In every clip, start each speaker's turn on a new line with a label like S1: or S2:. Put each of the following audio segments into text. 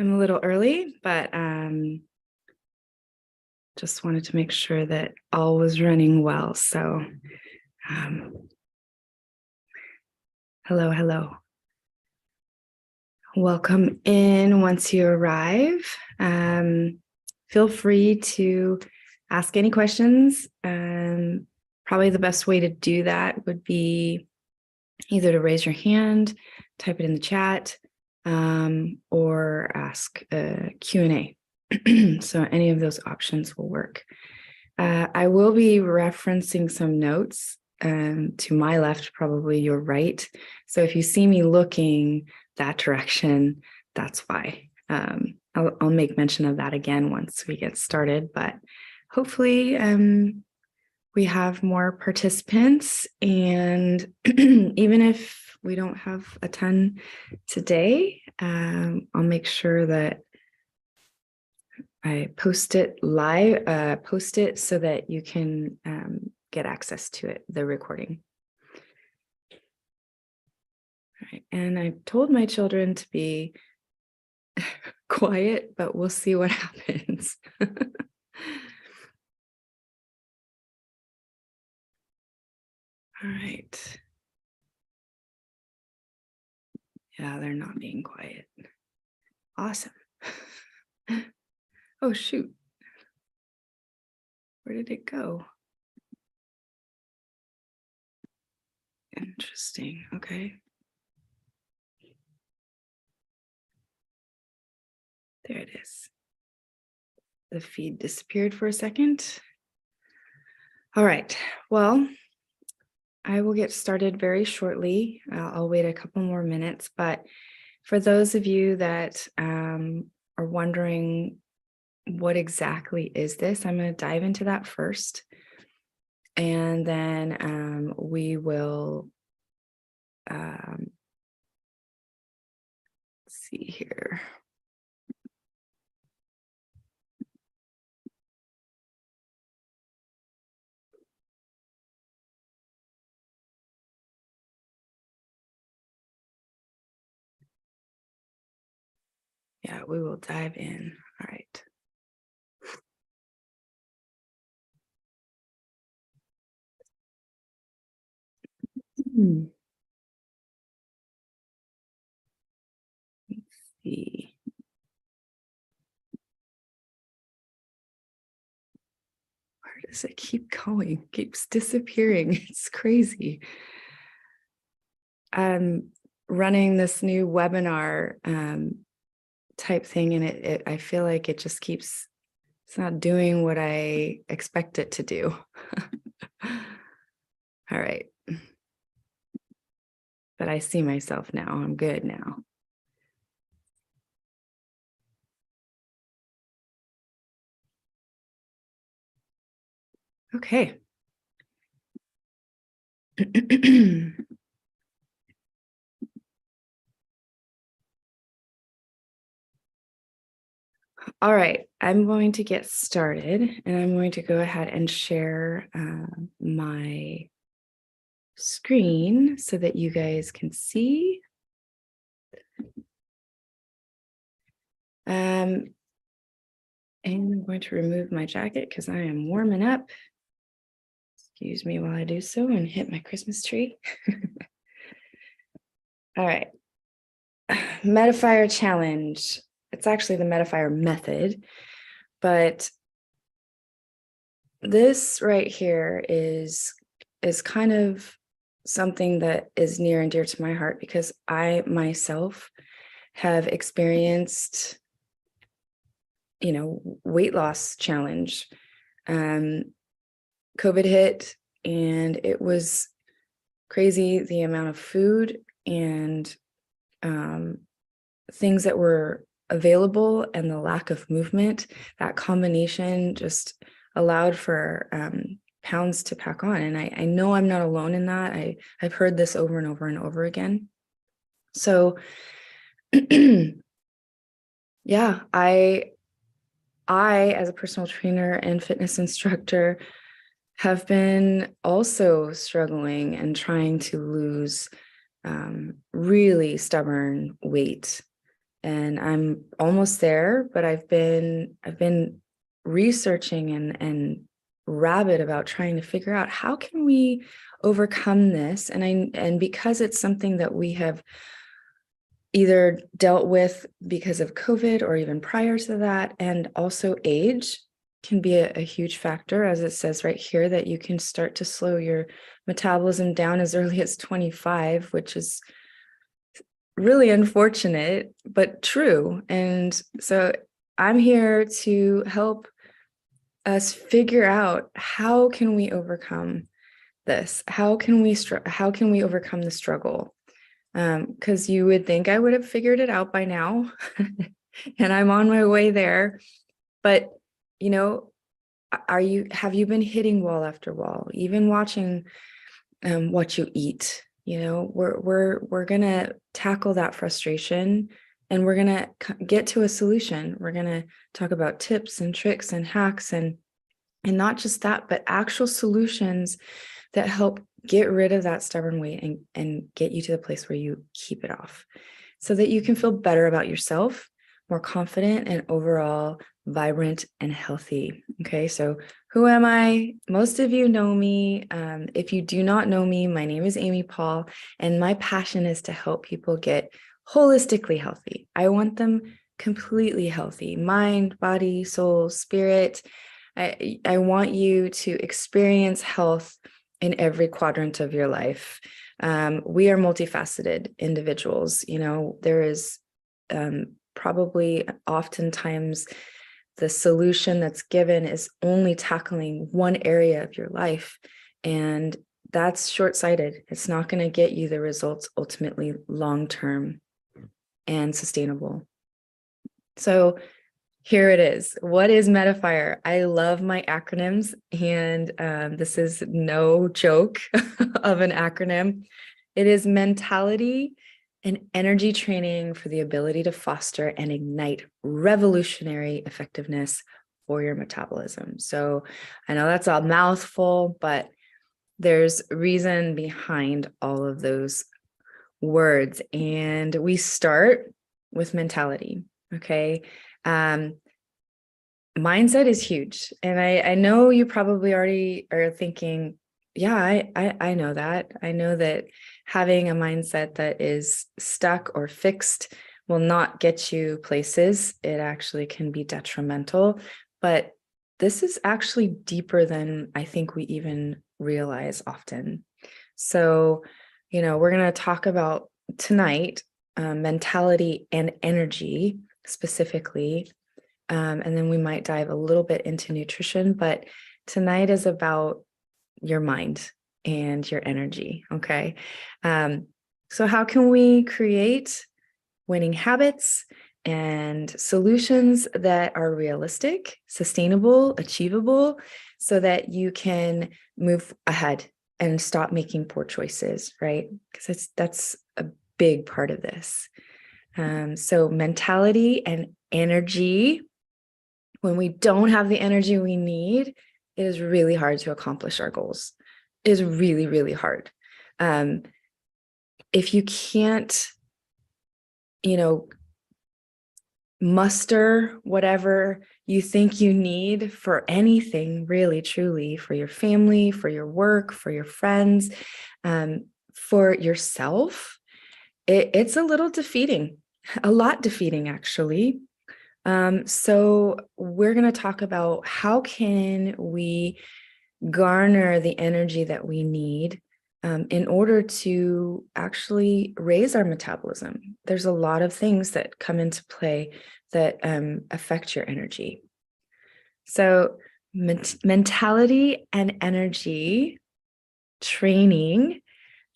S1: I'm a little early, but just wanted to make sure that all was running well. So hello. Welcome in once you arrive. Feel free to ask any questions. Probably the best way to do that would be either to raise your hand, type it in the chat, or ask a Q&A. So any of those options will work. I will be referencing some notes to my left, probably your right. So if you see me looking that direction, that's why. I'll make mention of that again once we get started, but hopefully we have more participants, and even if we don't have a ton today, I'll make sure that I post it live, so that you can get access to it, the recording. All right, and I've told my children to be quiet, but we'll see what happens. All right. Yeah, they're not being quiet. Awesome. Oh, shoot. Where did it go? Interesting. Okay. There it is. The feed disappeared for a second. All right. Well, I will get started very shortly. I'll wait a couple more minutes, but for those of you that are wondering what exactly is this, I'm going to dive into that first, and then we will see here. Yeah, we will dive in. All right. Let's see. Where does it keep going? It keeps disappearing. It's crazy. I'm running this new webinar type thing, and I feel like it just keeps, it's not doing what I expect it to do. All right. But I see myself now. I'm good now. Okay. All right, I'm going to get started, and I'm going to go ahead and share my screen so that you guys can see. And I'm going to remove my jacket because I am warming up. Excuse me while I do so and hit my Christmas tree. All right. Metafire challenge. It's actually the Metafire method, but this right here is kind of something that is near and dear to my heart, because I myself have experienced, weight loss challenge. COVID hit, and it was crazy, the amount of food and things that were available and the lack of movement. That combination just allowed for pounds to pack on. And I know I'm not alone in that. I've heard this over and over and over again. So yeah, I as a personal trainer and fitness instructor have been also struggling and trying to lose really stubborn weight and I'm almost there, but I've been researching and rabid about trying to figure out how can we overcome this. And because it's something that we have either dealt with because of COVID or even prior to that, and also age can be a huge factor, as it says right here, that you can start to slow your metabolism down as early as 25, which is really unfortunate, but true. And so I'm here to help us figure out, how can we overcome this? How can we overcome the struggle? Because you would think I would have figured it out by now, and I'm on my way there. But, have you been hitting wall after wall, even watching what you eat? We're gonna tackle that frustration, and we're gonna get to a solution. We're gonna talk about tips and tricks and hacks, and not just that, but actual solutions that help get rid of that stubborn weight and get you to the place where you keep it off, so that you can feel better about yourself, more confident, and overall vibrant and healthy. Okay, so who am I? Most of you know me. If you do not know me, my name is Amy Paul, and my passion is to help people get holistically healthy. I want them completely healthy, mind, body, soul, spirit. I want you to experience health in every quadrant of your life. We are multifaceted individuals. There is probably oftentimes the solution that's given is only tackling one area of your life, and that's short-sighted. It's not going to get you the results ultimately long-term and sustainable. So here it is. What is Metafire? I love my acronyms, and this is no joke of an acronym. It is mentality and energy training for the ability to foster and ignite revolutionary effectiveness for your metabolism. So I know that's a mouthful, but there's reason behind all of those words. And we start with mentality. Okay. Mindset is huge. And I know you probably already are thinking, yeah, I know that. I know that having a mindset that is stuck or fixed will not get you places. It actually can be detrimental. But this is actually deeper than I think we even realize often. So, we're going to talk about tonight mentality and energy specifically. And then we might dive a little bit into nutrition, but tonight is about your mind and your energy. Okay. So how can we create winning habits and solutions that are realistic, sustainable, achievable, so that you can move ahead and stop making poor choices, right? Because that's a big part of this. So mentality and energy. When we don't have the energy we need, it is really hard to accomplish our goals. It is really, really hard. If you can't, muster whatever you think you need for anything, really, truly, for your family, for your work, for your friends, for yourself, it's a little defeating, a lot defeating, actually. So we're going to talk about how can we garner the energy that we need in order to actually raise our metabolism. There's a lot of things that come into play that affect your energy. So mentality and energy training,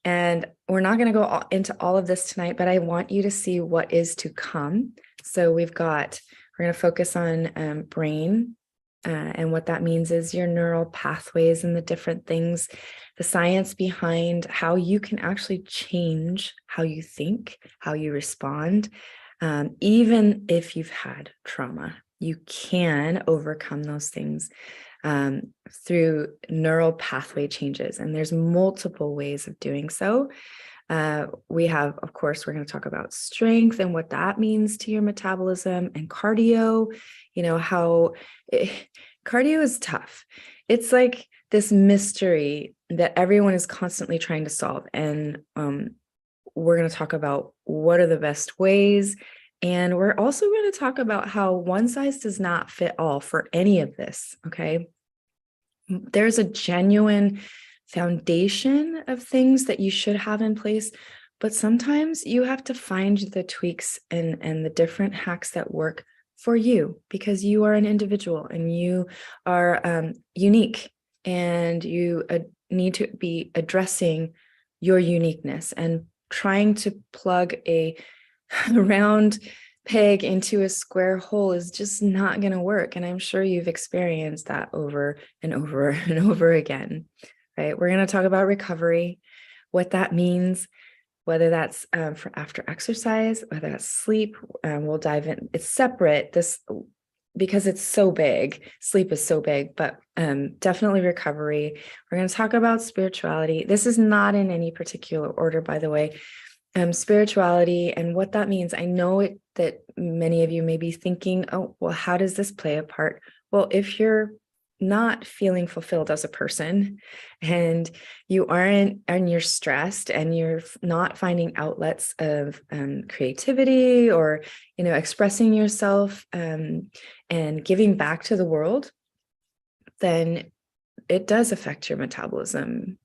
S1: and we're not going to go into all of this tonight, but I want you to see what is to come. So we're going to focus on brain, and what that means is your neural pathways and the different things, the science behind how you can actually change how you think, how you respond. Even if you've had trauma, you can overcome those things through neural pathway changes. And there's multiple ways of doing so. We have, of course, we're going to talk about strength and what that means to your metabolism, and cardio, how cardio is tough. It's like this mystery that everyone is constantly trying to solve. And we're going to talk about what are the best ways. And we're also going to talk about how one size does not fit all for any of this. Okay. There's a genuine foundation of things that you should have in place, but sometimes you have to find the tweaks and the different hacks that work for you, because you are an individual and you are unique, and you need to be addressing your uniqueness. And trying to plug a round peg into a square hole is just not going to work. And I'm sure you've experienced that over and over and over again, right? We're going to talk about recovery, what that means, whether that's for after exercise, whether that's sleep. We'll dive in. It's separate, because it's so big. Sleep is so big, but definitely recovery. We're going to talk about spirituality. This is not in any particular order, by the way. Spirituality and what that means. I know that many of you may be thinking, oh, well, how does this play a part? Well, if you're not feeling fulfilled as a person, and you aren't, and you're stressed, and you're not finding outlets of creativity, or expressing yourself and giving back to the world, then it does affect your metabolism,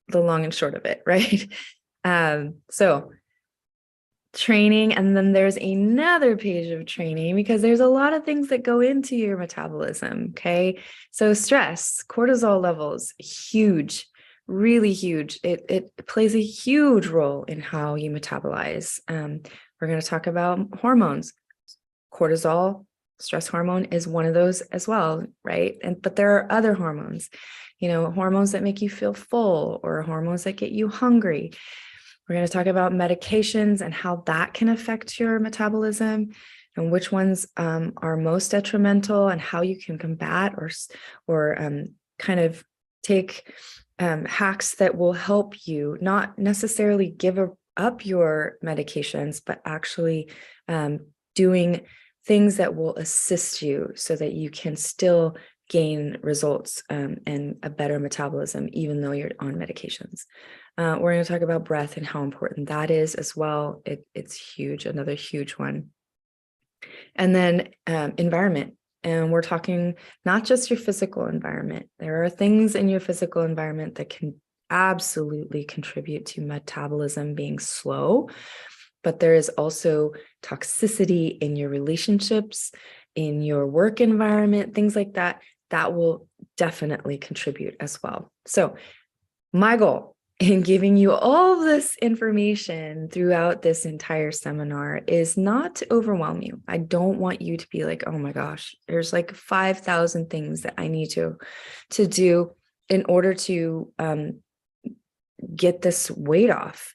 S1: the long and short of it, right? So training, and then there's another page of training, because there's a lot of things that go into your metabolism. Okay. So stress, cortisol levels, huge, really huge. It plays a huge role in how you metabolize. We're going to talk about hormones. Cortisol, stress hormone, is one of those as well, right? But there are other hormones, hormones that make you feel full, or hormones that get you hungry. We're going to talk about medications and how that can affect your metabolism, and which ones are most detrimental, and how you can combat or kind of take hacks that will help you not necessarily give up your medications, but actually doing things that will assist you so that you can still gain results and a better metabolism, even though you're on medications. We're going to talk about breath and how important that is as well. It's huge, another huge one. And then environment. And we're talking not just your physical environment. There are things in your physical environment that can absolutely contribute to metabolism being slow, but there is also toxicity in your relationships, in your work environment, things like that, that will definitely contribute as well. So my goal in giving you all this information throughout this entire seminar is not to overwhelm you. I don't want you to be like, oh my gosh, there's like 5,000 things that I need to do in order to get this weight off.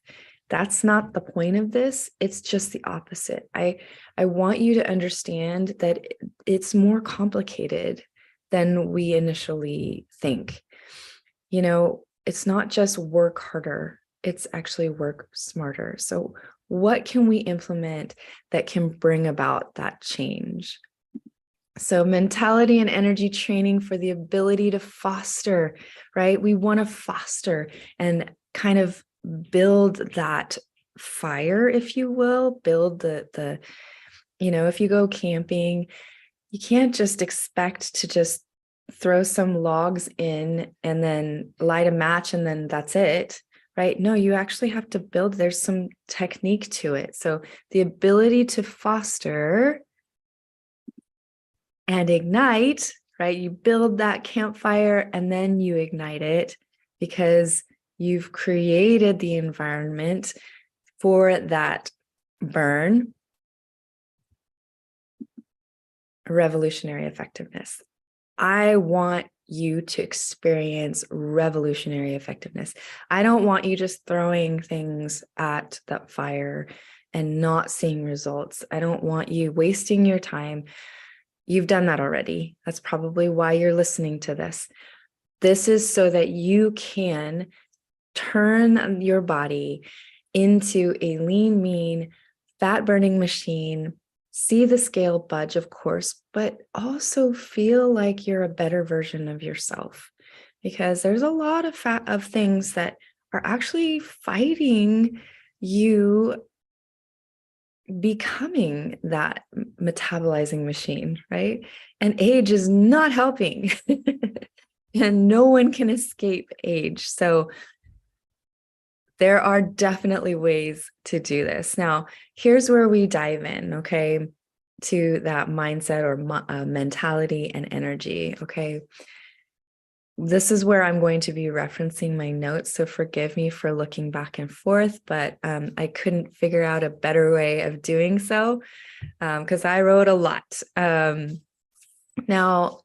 S1: That's not the point of this. It's just the opposite. I want you to understand that it's more complicated than we initially think. It's not just work harder, it's actually work smarter. So what can we implement that can bring about that change? So mentality and energy training for the ability to foster, right? We want to foster and kind of build that fire, if you will, build the if you go camping, you can't just expect to just throw some logs in and then light a match and then that's it, right? No, you actually have to build, there's some technique to it. So the ability to foster and ignite, right? You build that campfire and then you ignite it, because you've created the environment for that burn. Revolutionary effectiveness. I want you to experience revolutionary effectiveness. I don't want you just throwing things at that fire and not seeing results. I don't want you wasting your time. You've done that already. That's probably why you're listening to this. This is so that you can turn your body into a lean, mean, fat burning machine, see the scale budge, of course, but also feel like you're a better version of yourself, because there's a lot of things that are actually fighting you becoming that metabolizing machine, right? And age is not helping. And no one can escape age. So there are definitely ways to do this. Now, here's where we dive in, okay, to that mindset or mentality and energy, okay? This is where I'm going to be referencing my notes, so forgive me for looking back and forth, but I couldn't figure out a better way of doing so because I wrote a lot. Now,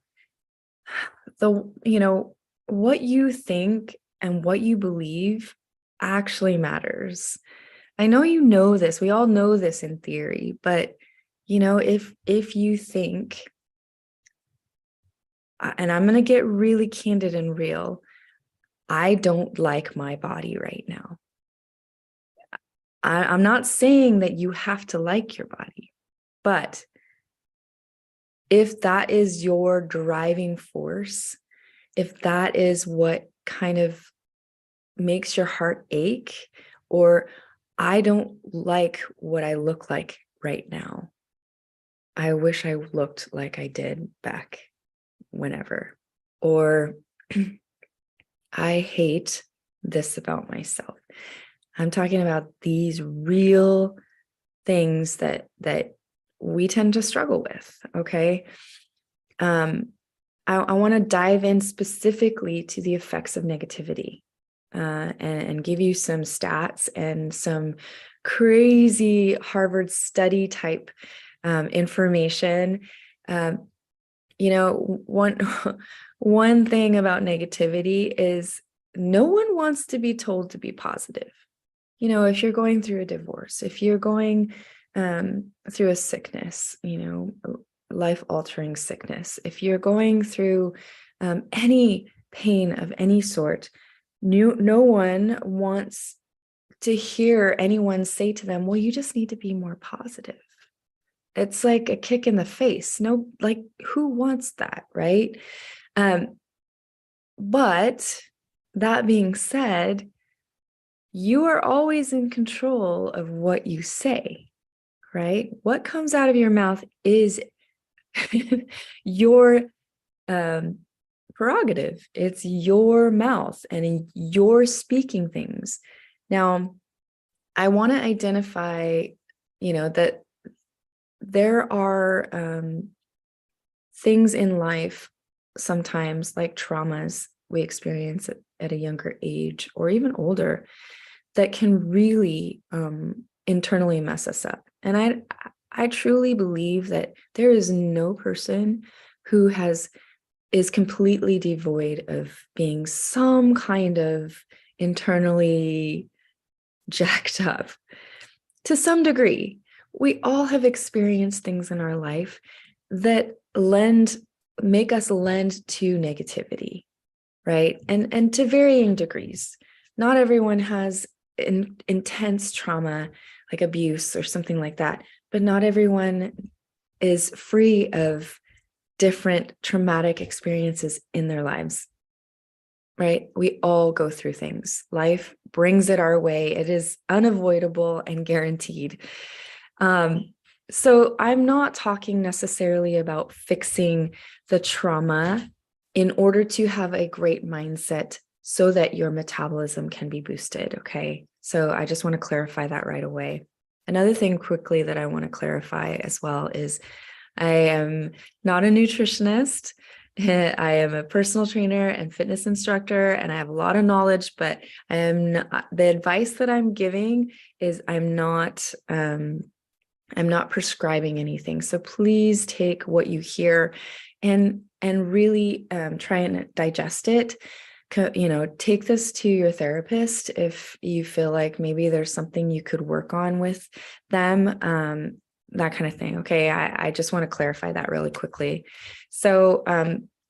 S1: what you think and what you believe actually matters. I know you know this. We all know this in theory, but if you think, and I'm going to get really candid and real, I don't like my body right now. I'm not saying that you have to like your body, but if that is your driving force, if that is what kind of makes your heart ache, or I don't like what I look like right now, I wish I looked like I did back whenever, or I hate this about myself. I'm talking about these real things that we tend to struggle with, okay? I want to dive in specifically to the effects of negativity and give you some stats and some crazy Harvard study type information. One thing about negativity is no one wants to be told to be positive. If you're going through a divorce, if you're going through a sickness, life-altering sickness, if you're going through any pain of any sort, no one wants to hear anyone say to them, well, you just need to be more positive. It's like a kick in the face. No, like, who wants that, right? But that being said, you are always in control of what you say, right? What comes out of your mouth is your prerogative. It's your mouth and you're speaking things. Now, I want to identify, that there are things in life sometimes, like traumas we experience at a younger age or even older, that can really internally mess us up. And I truly believe that there is no person who is completely devoid of being some kind of internally jacked up to some degree. We all have experienced things in our life that make us lend to negativity, right? And to varying degrees. Not everyone has intense trauma like abuse or something like that, but not everyone is free of different traumatic experiences in their lives, right? We all go through things. Life brings it our way. It is unavoidable and guaranteed. So I'm not talking necessarily about fixing the trauma in order to have a great mindset so that your metabolism can be boosted, okay? So I just want to clarify that right away. Another thing quickly that I want to clarify as well is I am not a nutritionist. I am a personal trainer and fitness instructor, and I have a lot of knowledge, but the advice that I'm giving is I'm not prescribing anything. So please take what you hear and really try and digest it. Take this to your therapist if you feel like maybe there's something you could work on with them, that kind of thing. Okay, I just want to clarify that really quickly. So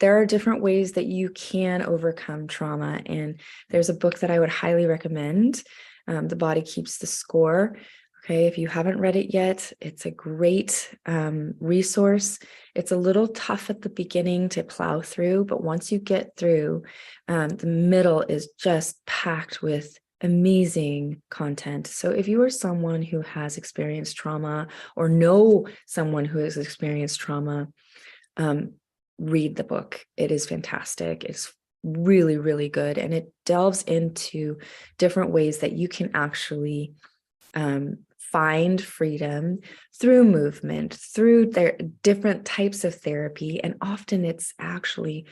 S1: there are different ways that you can overcome trauma, and there's a book that I would highly recommend The Body Keeps the Score. Okay, if you haven't read it yet, it's a great resource. It's a little tough at the beginning to plow through, but once you get through, the middle is just packed with amazing content. So if you are someone who has experienced trauma or know someone who has experienced trauma, read the book. It is fantastic. It's really, really good. And it delves into different ways that you can actually find freedom through movement, through their different types of therapy. And often it's actually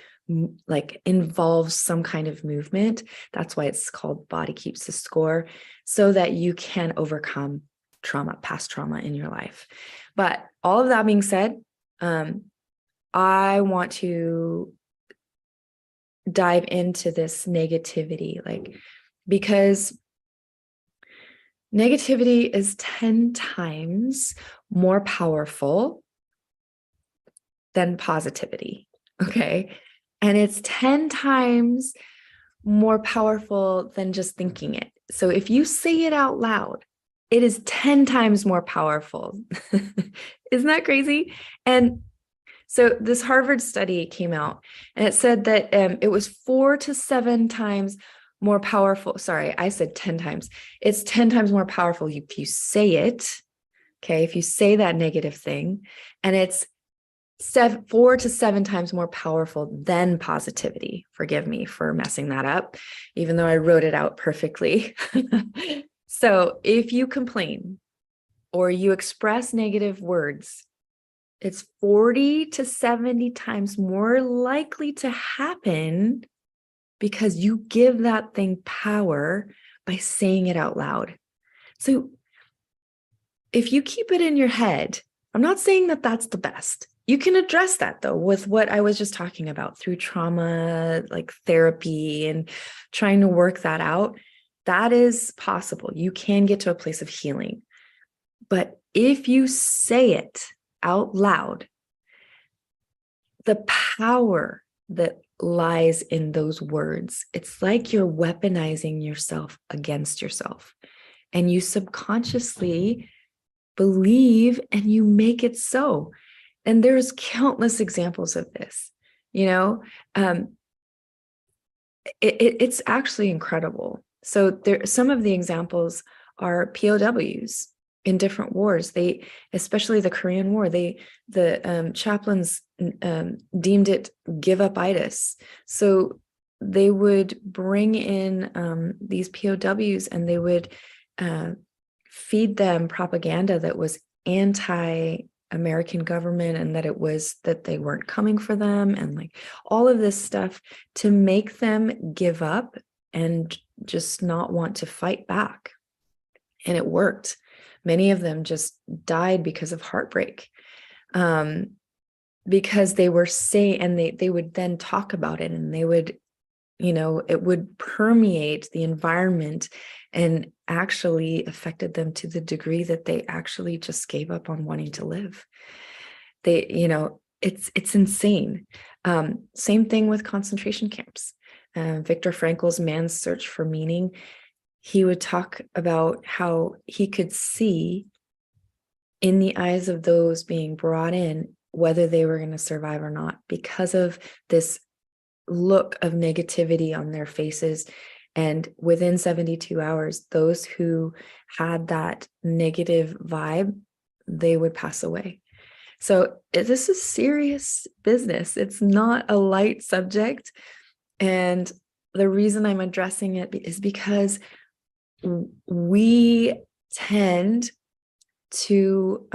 S1: like involves some kind of movement. That's why it's called Body Keeps the Score, so that you can overcome trauma, past trauma in your life. But all of that being said, I want to dive into this negativity, because negativity is 10 times more powerful than positivity, okay? And it's 10 times more powerful than just thinking it. So if you say it out loud, it is 10 times more powerful. Isn't that crazy? And so this Harvard study came out, and it said that it was 4 to 7 times more powerful. Sorry, I said 10 times. It's 10 times more powerful if you say it, okay? If you say that negative thing, and it's 4 to 7 times more powerful than positivity. Forgive me for messing that up, even though I wrote it out perfectly. So if you complain or you express negative words, it's 40 to 70 times more likely to happen because you give that thing power by saying it out loud. So if you keep it in your head, I'm not saying that that's the best. You can address that though with what I was just talking about through trauma, like therapy, and trying to work that out. That is possible. You can get to a place of healing. But if you say it out loud, the power that lies in those words, it's like you're weaponizing yourself against yourself, and you subconsciously believe and you make it so. And there's countless examples of this, it's actually incredible. So there, some of the examples are POWs in different wars. They, especially the Korean War, the chaplains deemed it give up-itis. So they would bring in these POWs, and they would feed them propaganda that was anti-American government, and that it was that they weren't coming for them, and like all of this stuff to make them give up and just not want to fight back. And it worked. Many of them just died because of heartbreak, because they were saying, and they would then talk about it, and they would, it would permeate the environment and actually affected them to the degree that they actually just gave up on wanting to live. They, it's insane. Same thing with concentration camps. Viktor Frankl's Man's Search for Meaning, he would talk about how he could see in the eyes of those being brought in whether they were going to survive or not, because of this look of negativity on their faces. And within 72 hours, those who had that negative vibe, they would pass away. So this is serious business. It's not a light subject. And the reason I'm addressing it is because we tend to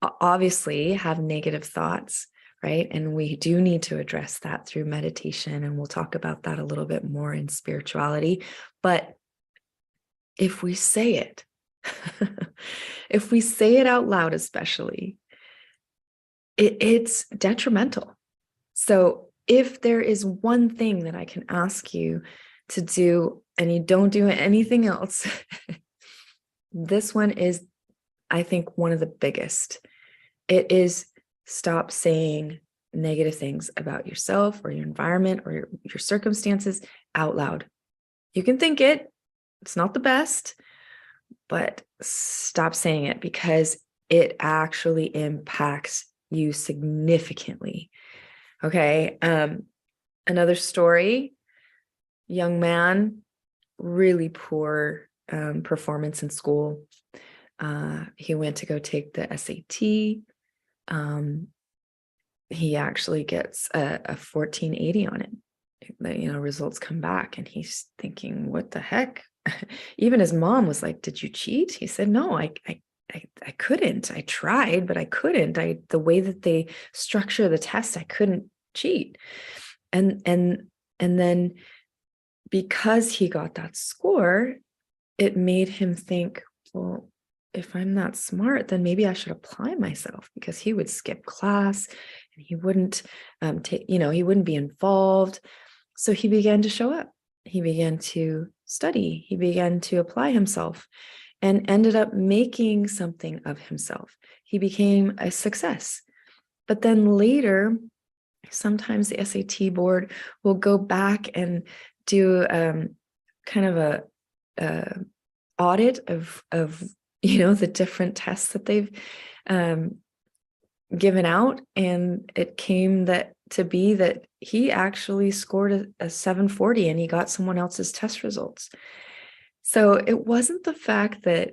S1: obviously have negative thoughts, right? And we do need to address that through meditation. And we'll talk about that a little bit more in spirituality. But if we say it, if we say it out loud, especially, it's detrimental. So if there is one thing that I can ask you to do, and you don't do anything else, this one is, I think, one of the biggest. It is stop saying negative things about yourself or your environment or your circumstances out loud. You can think it, It's not the best, but stop saying it because it actually impacts you significantly. Okay. Another story, young man, really poor performance in school. He went to go take the SAT. He actually gets a 1480 on it. Results come back and he's thinking, what the heck? Even his mom was like, did you cheat? He said, no, I couldn't. I tried, but I couldn't. The way that they structure the test, I couldn't cheat. And then because he got that score, it made him think, well, if I'm not smart, then maybe I should apply myself, because he would skip class and he wouldn't he wouldn't be involved. So he began to show up. He began to study. He began to apply himself and ended up making something of himself. He became a success. But then later, sometimes the SAT board will go back and do kind of a audit of the different tests that they've given out, and it came to be that he actually scored a 740 and he got someone else's test results. So it wasn't the fact that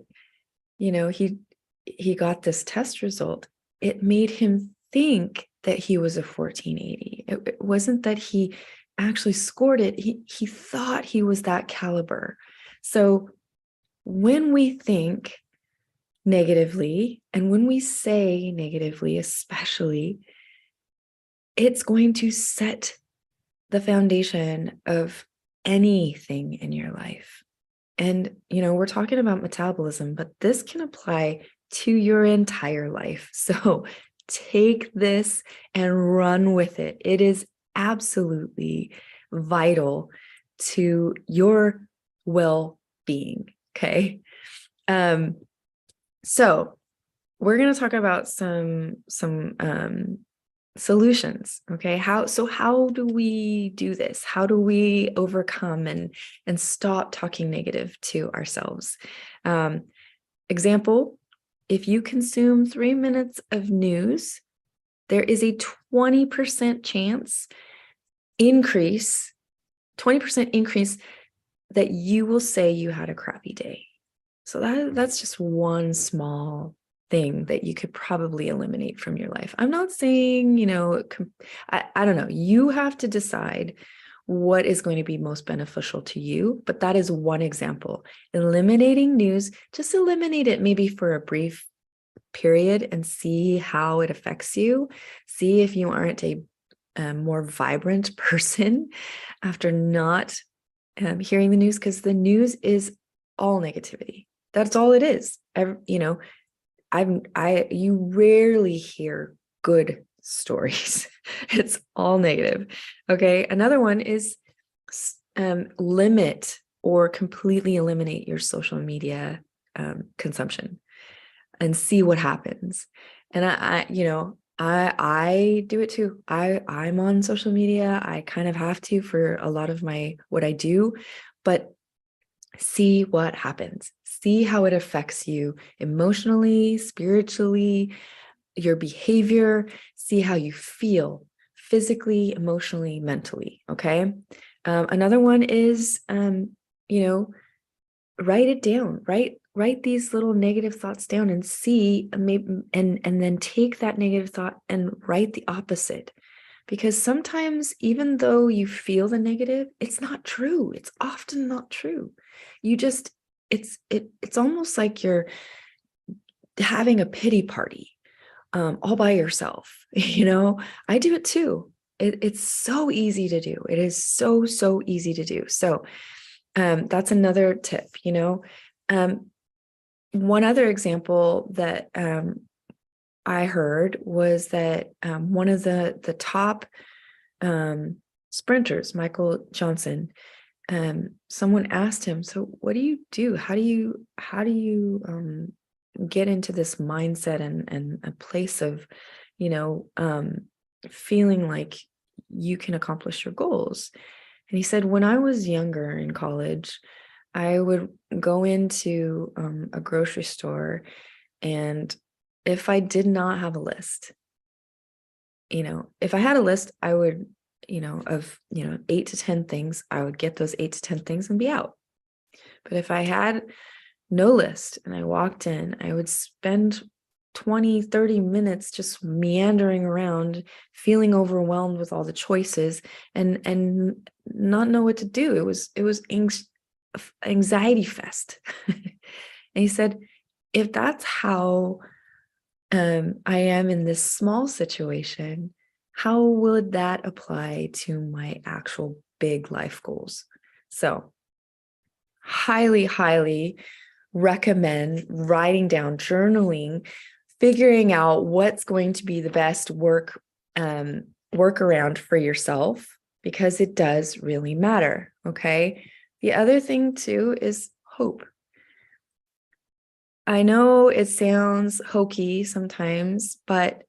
S1: he got this test result. It made him think that he was a 1480. It wasn't that he actually scored it. He thought he was that caliber. So when we think negatively, and when we say negatively, especially, it's going to set the foundation of anything in your life. And, we're talking about metabolism, but this can apply to your entire life. So take this and run with it. It is absolutely vital to your well-being. Okay. So we're going to talk about some solutions. Okay. How do we do this? How do we overcome and stop talking negative to ourselves? Example, if you consume 3 minutes of news, there is a 20% increase that you will say you had a crappy day. So that's just one small thing that you could probably eliminate from your life. I'm not saying, I don't know. You have to decide what is going to be most beneficial to you, but that is one example. Eliminating news, just eliminate it maybe for a brief period and see how it affects you. See if you aren't a more vibrant person after not hearing the news, because the news is all negativity. That's all it is. You rarely hear good stories. It's all negative. Okay. Another one is limit or completely eliminate your social media consumption and see what happens. And I do it too. I'm on social media. I kind of have to for a lot of what I do, but see what happens. See how it affects you emotionally, spiritually, your behavior. See how you feel physically, emotionally, mentally. Okay. Another one is, write it down. Write these little negative thoughts down and see, and then take that negative thought and write the opposite. Because sometimes, even though you feel the negative, it's not true. It's often not true. It's almost like you're having a pity party all by yourself. I do it too. It's so easy to do. It is so easy to do. So that's another tip. One other example that I heard was that one of the top sprinters, Michael Johnson, someone asked him, so what do you do? How do you get into this mindset and a place of, feeling like you can accomplish your goals? And he said, when I was younger in college, I would go into a grocery store, and if I did not have a list, if I had a list, I would, of 8 to 10 things, I would get those 8 to 10 things and be out. But if I had no list and I walked in, I would spend 20, 30 minutes just meandering around, feeling overwhelmed with all the choices and not know what to do. It was anxiety fest. And he said, if that's how I am in this small situation, how would that apply to my actual big life goals? So highly, highly recommend writing down, journaling, figuring out what's going to be the best workaround for yourself, because it does really matter. Okay. The other thing too is hope. I know it sounds hokey sometimes, but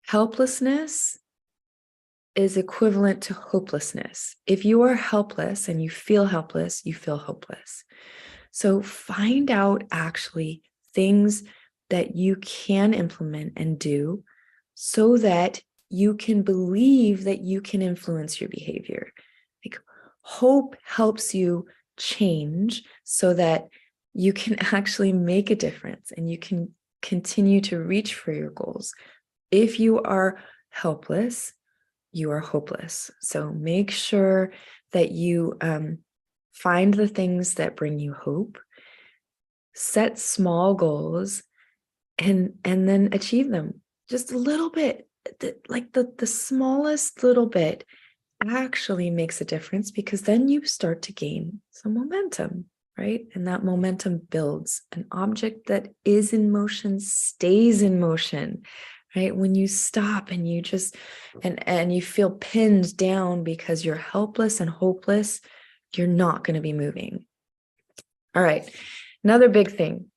S1: helplessness is equivalent to hopelessness. If you are helpless and you feel helpless, you feel hopeless. So find out actually things that you can implement and do so that you can believe that you can influence your behavior. Like, hope helps you change so that you can actually make a difference and you can continue to reach for your goals. If you are helpless, you are hopeless. So make sure that you find the things that bring you hope, set small goals, and then achieve them just a little bit. The smallest little bit actually makes a difference, because then you start to gain some momentum, right? And that momentum builds. An object that is in motion stays in motion, right? When you stop and you just and you feel pinned down because you're helpless and hopeless, you're not going to be moving. All right. Another big thing.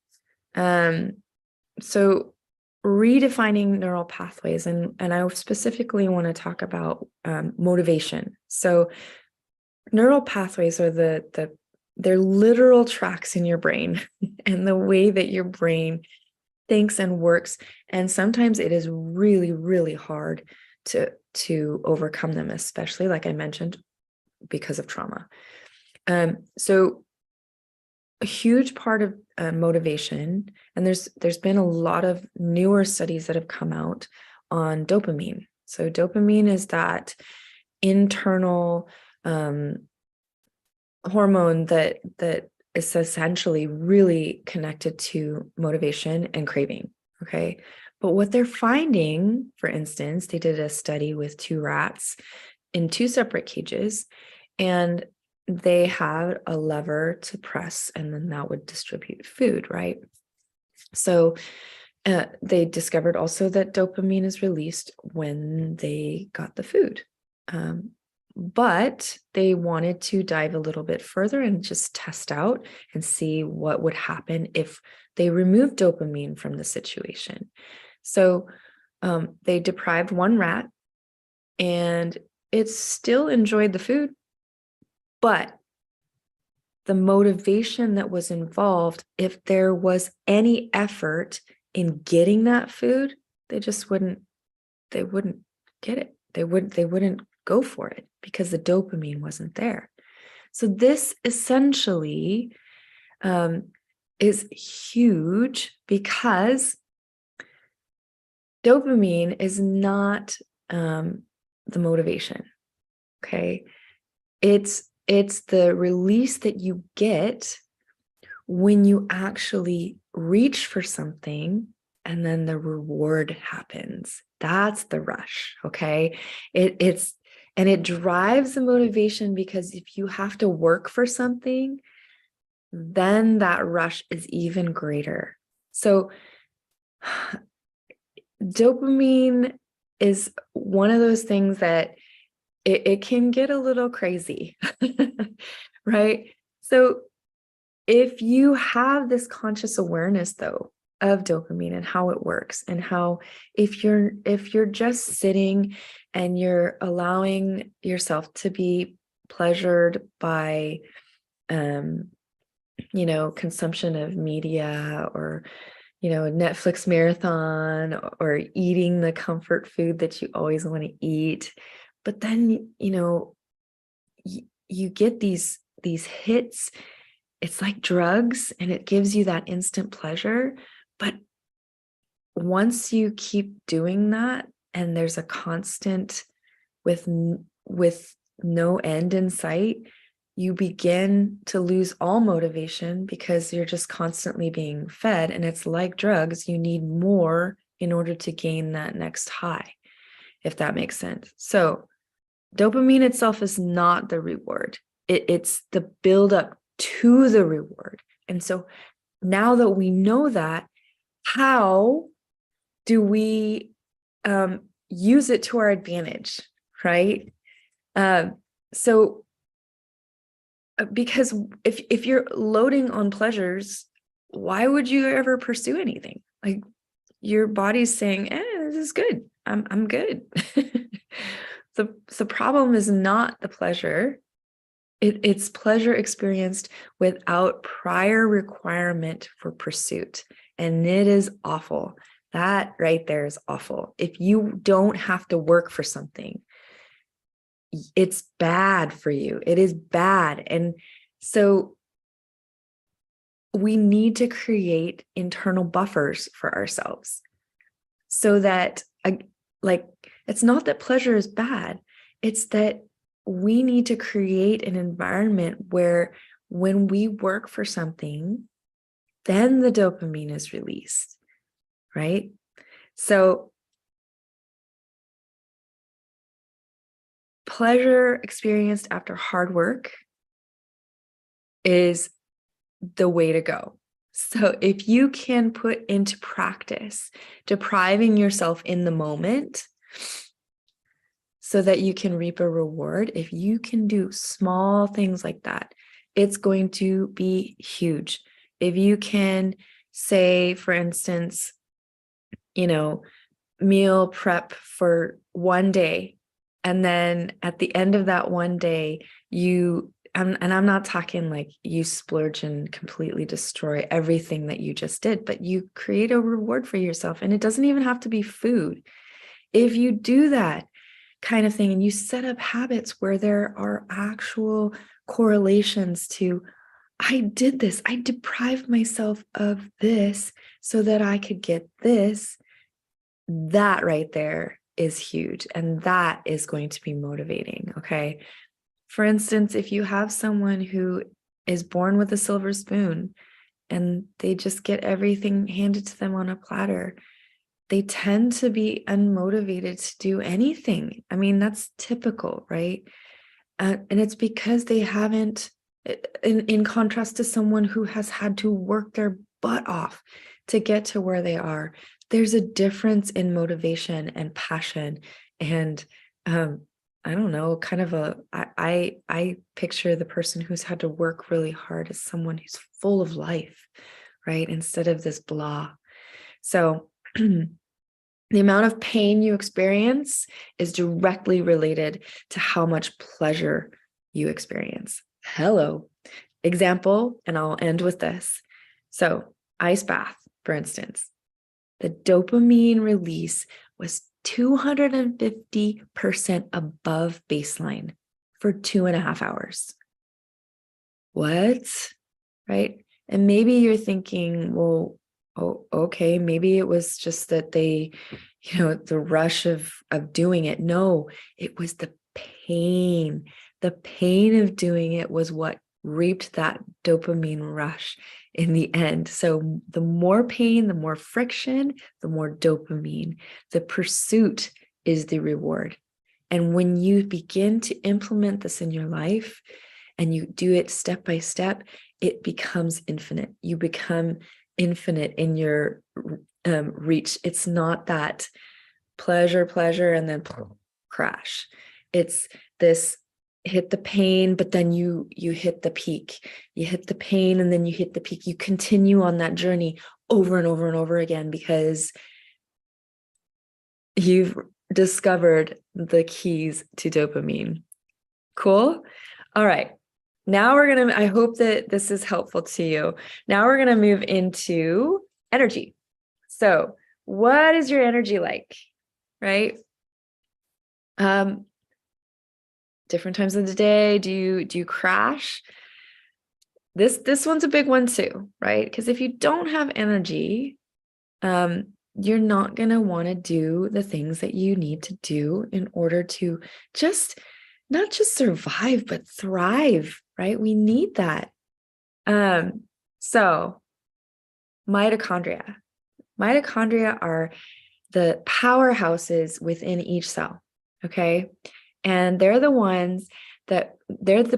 S1: So redefining neural pathways, and I specifically want to talk about motivation. So neural pathways are they're literal tracks in your brain and the way that your brain thinks and works. And sometimes it is really, really hard to overcome them, especially, like I mentioned, because of trauma. So a huge part of motivation, and there's been a lot of newer studies that have come out on dopamine. So dopamine is that internal hormone that is essentially really connected to motivation and craving. Okay. But what they're finding, for instance, they did a study with 2 rats in 2 separate cages, and they had a lever to press, and then that would distribute food, right? So they discovered also that dopamine is released when they got the food. But they wanted to dive a little bit further and just test out and see what would happen if they removed dopamine from the situation. So they deprived 1 rat, and it still enjoyed the food, but the motivation that was involved, if there was any effort in getting that food, they wouldn't get it. They wouldn't go for it because the dopamine wasn't there. So this essentially is huge, because dopamine is not the motivation. Okay. It's the release that you get when you actually reach for something and then the reward happens. That's the rush. Okay. It drives the motivation, because if you have to work for something, then that rush is even greater. So dopamine is one of those things that it can get a little crazy, right? So if you have this conscious awareness, though, of dopamine and how it works, and how if you're just sitting and you're allowing yourself to be pleasured by consumption of media, or Netflix marathon, or eating the comfort food that you always want to eat. But then, you get these hits. It's like drugs, and it gives you that instant pleasure. But once you keep doing that, and there's a constant with no end in sight, you begin to lose all motivation, because you're just constantly being fed, and it's like drugs. You need more in order to gain that next high, if that makes sense. So dopamine itself is not the reward. It's the buildup to the reward. And so now that we know that, how do we use it to our advantage, right? So because if you're loading on pleasures, why would you ever pursue anything? Like, your body's saying, this is good. I'm good. The problem is not the pleasure. It's pleasure experienced without prior requirement for pursuit. And it is awful. That right there is awful. If you don't have to work for something, it's bad for you. It is bad. And so we need to create internal buffers for ourselves, so that, it's not that pleasure is bad. It's that we need to create an environment where, when we work for something, then the dopamine is released, right? So pleasure experienced after hard work is the way to go. So if you can put into practice depriving yourself in the moment so that you can reap a reward, if you can do small things like that, it's going to be huge. If you can say, for instance, meal prep for one day, and then at the end of that one day, and I'm not talking like you splurge and completely destroy everything that you just did, but you create a reward for yourself. And it doesn't even have to be food. If you do that kind of thing, and you set up habits where there are actual correlations to, I did this, I deprived myself of this so that I could get this, that right there is huge. And that is going to be motivating. Okay. For instance, if you have someone who is born with a silver spoon and they just get everything handed to them on a platter, they tend to be unmotivated to do anything. I mean, that's typical, right? And it's because they haven't, in contrast to someone who has had to work their butt off to get to where they are. There's a difference in motivation and passion, and I don't know, kind of I picture the person who's had to work really hard as someone who's full of life, right? Instead of this blah. So the amount of pain you experience is directly related to how much pleasure you experience. Hello. Example, and I'll end with this. So ice bath, for instance, the dopamine release was 250% above baseline for 2.5 hours. What? Right? And maybe you're thinking, well, okay, maybe it was just that they, the rush of doing it. No, it was the pain. The pain of doing it was what reaped that dopamine rush in the end. So the more pain, the more friction, the more dopamine. The pursuit is the reward. And when you begin to implement this in your life and you do it step by step, it becomes infinite. You become infinite in your reach. It's not that pleasure, and then crash. It's this hit the pain, but then you hit the peak. You hit the pain and then you hit the peak. You continue on that journey over and over and over again because you've discovered the keys to dopamine. Cool? All right. now I hope that this is helpful to you. Now we're going to move into energy. So what is your energy like, right? Different times of the day, do you crash? This one's a big one too, right? Because if you don't have energy, you're not going to want to do the things that you need to do in order to not just survive, but thrive, right? We need that. So mitochondria. Mitochondria are the powerhouses within each cell, okay? And they're the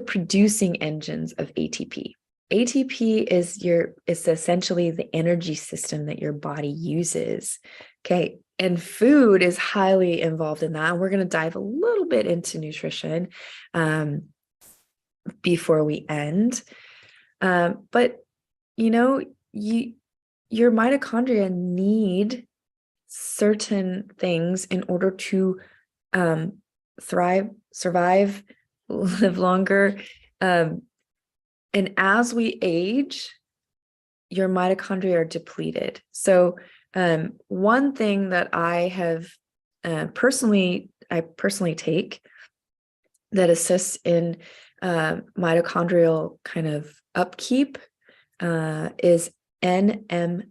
S1: producing engines of ATP. ATP is essentially the energy system that your body uses. Okay. And food is highly involved in that. We're going to dive a little bit into nutrition before we end. But your mitochondria need certain things in order to thrive, survive, live longer. And as we age, your mitochondria are depleted. So one thing that I have personally take that assists in mitochondrial kind of upkeep is NMN.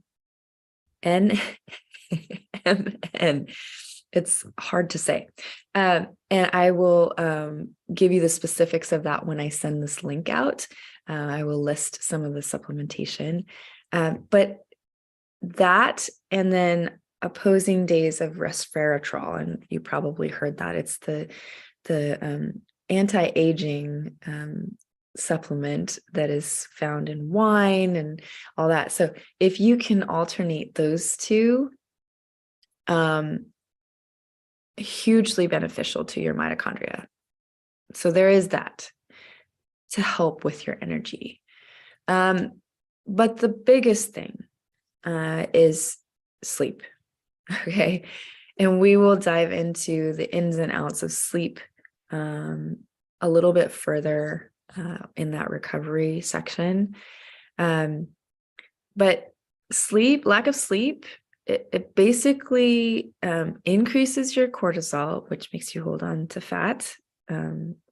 S1: It's hard to say. And I will give you the specifics of that when I send this link out. I will list some of the supplementation. But that, and then opposing days of resveratrol, and you probably heard that. It's the anti-aging supplement that is found in wine and all that. So if you can alternate those two, hugely beneficial to your mitochondria. So there is that to help with your energy. But the biggest thing is sleep. Okay. And we will dive into the ins and outs of sleep a little bit further in that recovery section. But lack of sleep, it basically increases your cortisol, which makes you hold on to fat,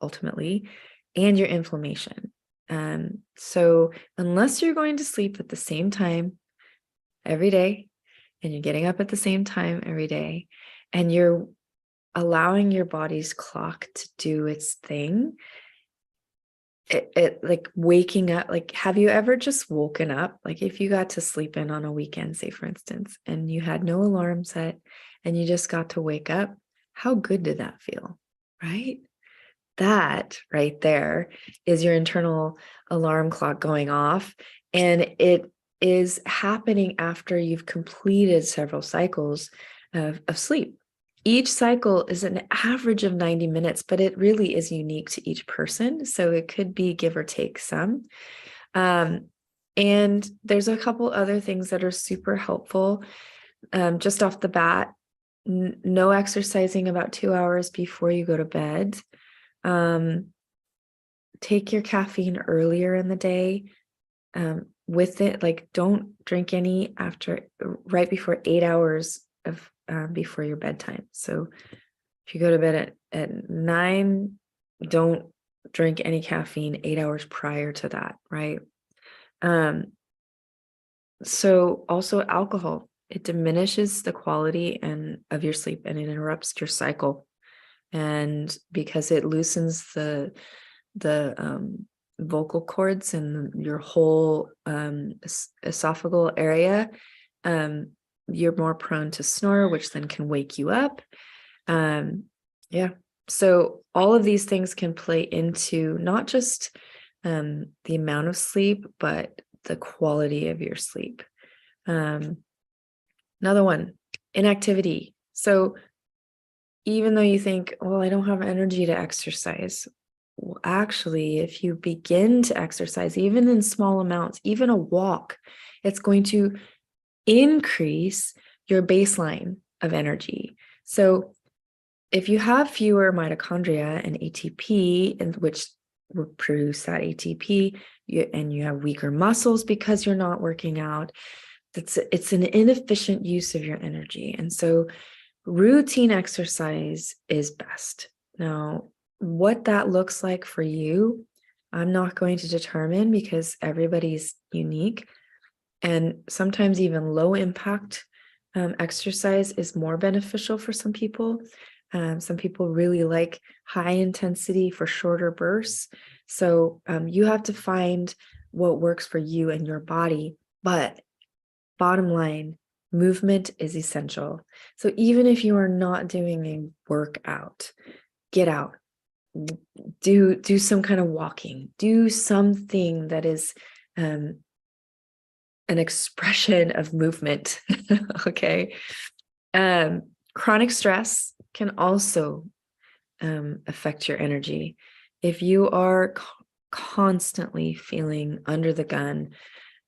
S1: ultimately, and your inflammation. So unless you're going to sleep at the same time every day, and you're getting up at the same time every day, and you're allowing your body's clock to do its thing, it like waking up, like, have you ever just woken up? Like if you got to sleep in on a weekend, say for instance, and you had no alarm set and you just got to wake up, how good did that feel, right? That right there is your internal alarm clock going off, and it is happening after you've completed several cycles of sleep. Each cycle is an average of 90 minutes, but it really is unique to each person. So it could be give or take some. And there's a couple other things that are super helpful. Just off the bat, no exercising about 2 hours before you go to bed. Take your caffeine earlier in the day. With it, like, don't drink any right before 8 hours of before your bedtime. So if you go to bed at 9, don't drink any caffeine 8 hours prior to that, right? So also alcohol, it diminishes the quality of your sleep, and it interrupts your cycle. And because it loosens the vocal cords and your whole esophageal area, you're more prone to snore, which then can wake you up. So all of these things can play into not just the amount of sleep, but the quality of your sleep. Another one, inactivity. So even though you think, well, I don't have energy to exercise, well, actually, if you begin to exercise, even in small amounts, even a walk, it's going to increase your baseline of energy. So if you have fewer mitochondria and ATP, in which produce that ATP, and you have weaker muscles because you're not working out. It's an inefficient use of your energy. And so routine exercise is best. Now, what that looks like for you, I'm not going to determine because everybody's unique. And sometimes even low impact exercise is more beneficial for some people. Some people really like high intensity for shorter bursts. So you have to find what works for you and your body. But bottom line, movement is essential. So even if you are not doing a workout, get out, do some kind of walking, do something that is an expression of movement. Okay. Chronic stress can also affect your energy. If you are constantly feeling under the gun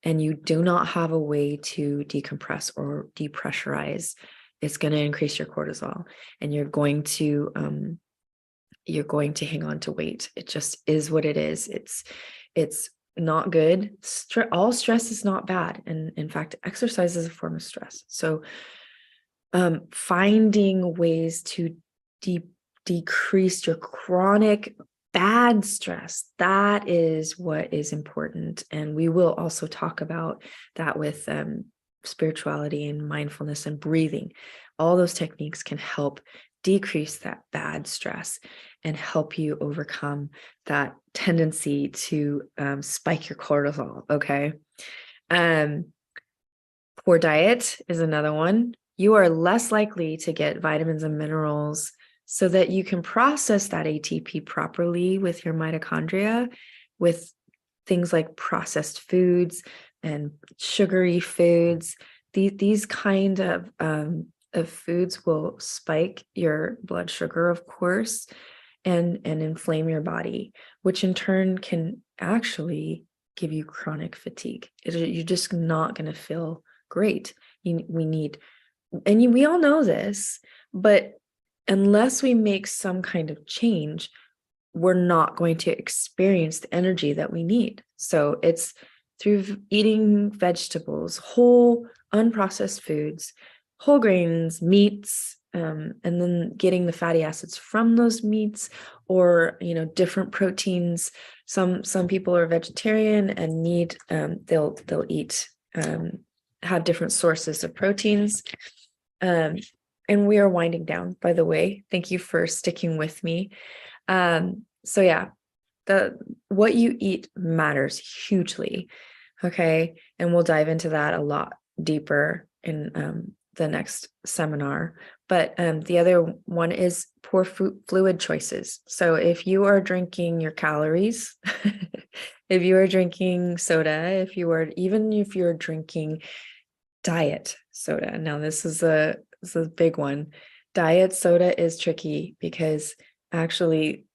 S1: and you do not have a way to decompress or depressurize, it's going to increase your cortisol, and you're going to hang on to weight. It just is what it is. It's not good. All stress is not bad. And in fact, exercise is a form of stress. So finding ways to decrease your chronic bad stress, that is what is important. And we will also talk about that with spirituality and mindfulness and breathing. All those techniques can help decrease that bad stress and help you overcome that tendency to spike your cortisol. Okay. Poor diet is another one. You are less likely to get vitamins and minerals so that you can process that ATP properly with your mitochondria, with things like processed foods and sugary foods. These kind of foods will spike your blood sugar, of course, and inflame your body, which in turn can actually give you chronic fatigue. You're just not going to feel great. We all know this, but unless we make some kind of change, we're not going to experience the energy that we need. So it's through eating vegetables, whole, unprocessed foods, whole grains, meats, and then getting the fatty acids from those meats, or different proteins. Some people are vegetarian and need they'll eat have different sources of proteins. And we are winding down, by the way. Thank you for sticking with me. So yeah, what you eat matters hugely. Okay. And we'll dive into that a lot deeper in the next seminar. But the other one is poor fluid choices. So if you are drinking your calories, if you are drinking soda, even if you're drinking diet soda. Now this is a big one. Diet soda is tricky because actually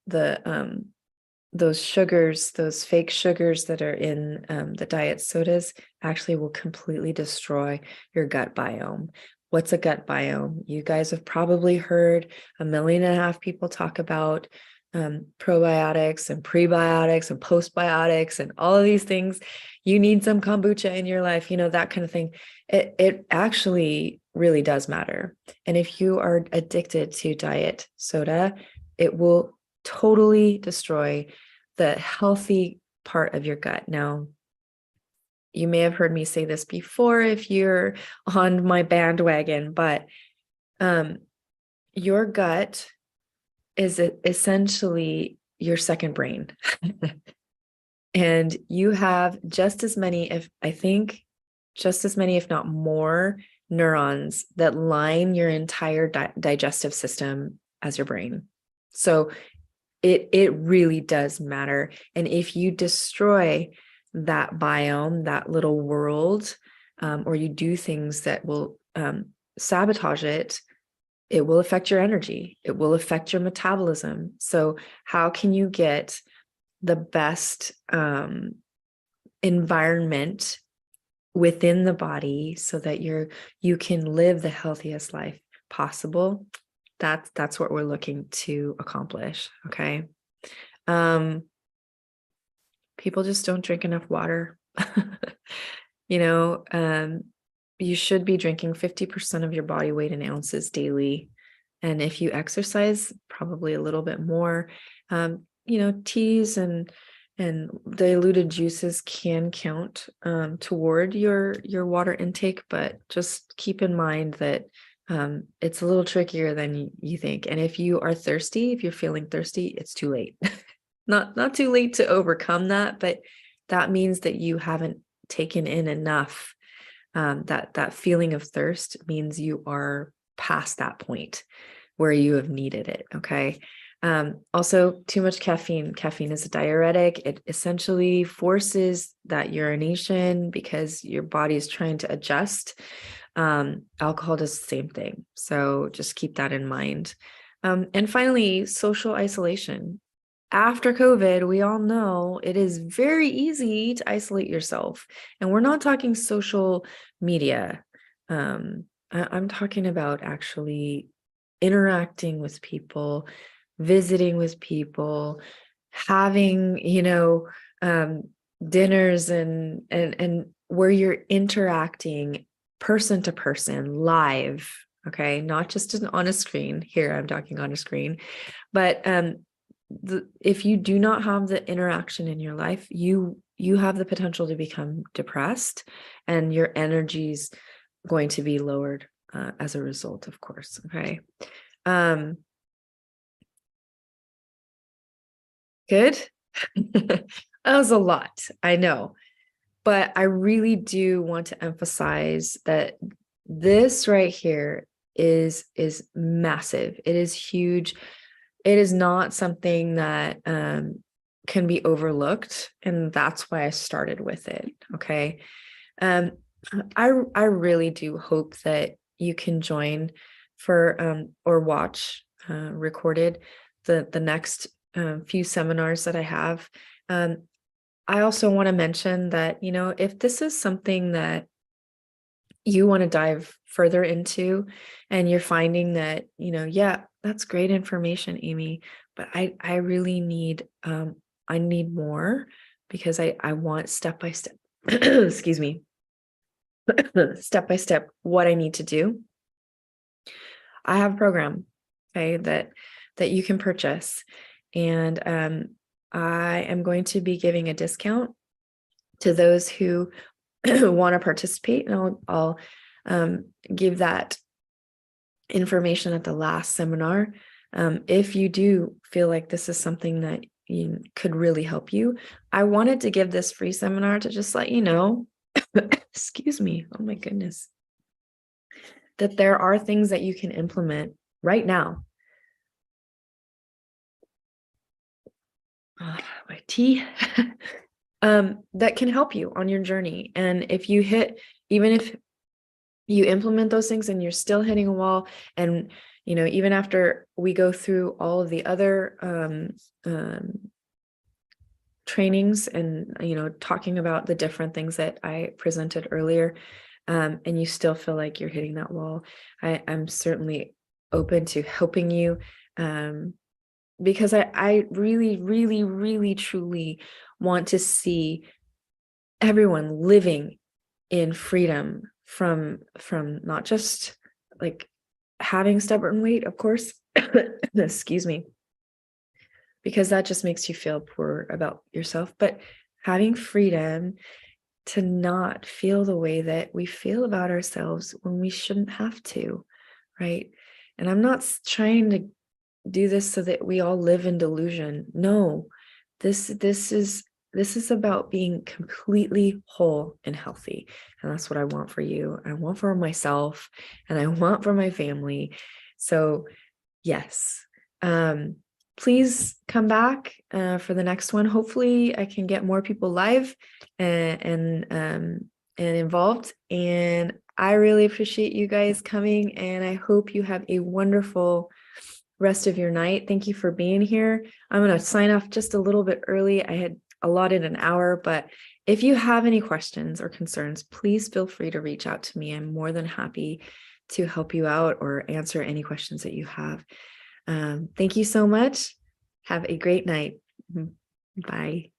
S1: those sugars, those fake sugars that are in the diet sodas actually will completely destroy your gut biome. What's a gut biome? You guys have probably heard 1.5 million people talk about probiotics and prebiotics and postbiotics and all of these things. You need some kombucha in your life, that kind of thing. It actually really does matter. And if you are addicted to diet soda, it will totally destroy the healthy part of your gut. Now, you may have heard me say this before if you're on my bandwagon, but your gut is essentially your second brain. And you have just as many, if not more, neurons that line your entire digestive system as your brain. So it really does matter. And if you destroy that biome, that little world, or you do things that will sabotage it, it will affect your energy. It will affect your metabolism. So how can you get the best environment within the body so that you can live the healthiest life possible? That's what we're looking to accomplish. Okay. people just don't drink enough water. You know, you should be drinking 50% of your body weight in ounces daily. And if you exercise, probably a little bit more. You know, teas and diluted juices can count toward your water intake, but just keep in mind that it's a little trickier than you think. And if you are thirsty, if you're feeling thirsty, it's too late. Not too late to overcome that, but that means that you haven't taken in enough. That feeling of thirst means you are past that point where you have needed it. Okay. Also, too much caffeine. Caffeine is a diuretic. It essentially forces that urination because your body is trying to adjust. Alcohol does the same thing. So just keep that in mind. And finally, social isolation. After COVID, we all know it is very easy to isolate yourself. And we're not talking social media. I'm talking about actually interacting with people, visiting with people, having, dinners and where you're interacting person to person live. Okay. Not just on a screen. Here, I'm talking on a screen, but, if you do not have the interaction in your life, you have the potential to become depressed, and your energy's going to be lowered as a result, of course. Okay. Good. That was a lot, I know, but I really do want to emphasize that this right here is massive. It is huge. It is not something that can be overlooked, and that's why I started with it. Okay. I really do hope that you can join for or watch recorded the next few seminars that I have. I also want to mention that, if this is something that you want to dive further into and you're finding that, yeah, that's great information, Amy, but I really need, I need more, because I want step-by-step, excuse me, step-by-step what I need to do. I have a program, okay, that you can purchase. And I am going to be giving a discount to those who want to participate. And I'll give that information at the last seminar. If you do feel like this is something that could really help you, I wanted to give this free seminar to just let you know, excuse me, oh my goodness, that there are things that you can implement right now. My tea. That can help you on your journey. And if you even if you implement those things and you're still hitting a wall, and even after we go through all of the other trainings and talking about the different things that I presented earlier, and you still feel like you're hitting that wall, I'm certainly open to helping you, because I really, really, really, truly want to see everyone living in freedom from not just like having stubborn weight, of course, excuse me, because that just makes you feel poor about yourself, but having freedom to not feel the way that we feel about ourselves when we shouldn't have to, right? And I'm not trying to do this so that we all live in delusion. No, this is about being completely whole and healthy. And that's what I want for you. I want for myself, and I want for my family. So yes, please come back for the next one. Hopefully I can get more people live and involved. And I really appreciate you guys coming, and I hope you have a wonderful rest of your night. Thank you for being here. I'm going to sign off just a little bit early. I had allotted an hour, but if you have any questions or concerns, please feel free to reach out to me. I'm more than happy to help you out or answer any questions that you have. Thank you so much. Have a great night. Bye.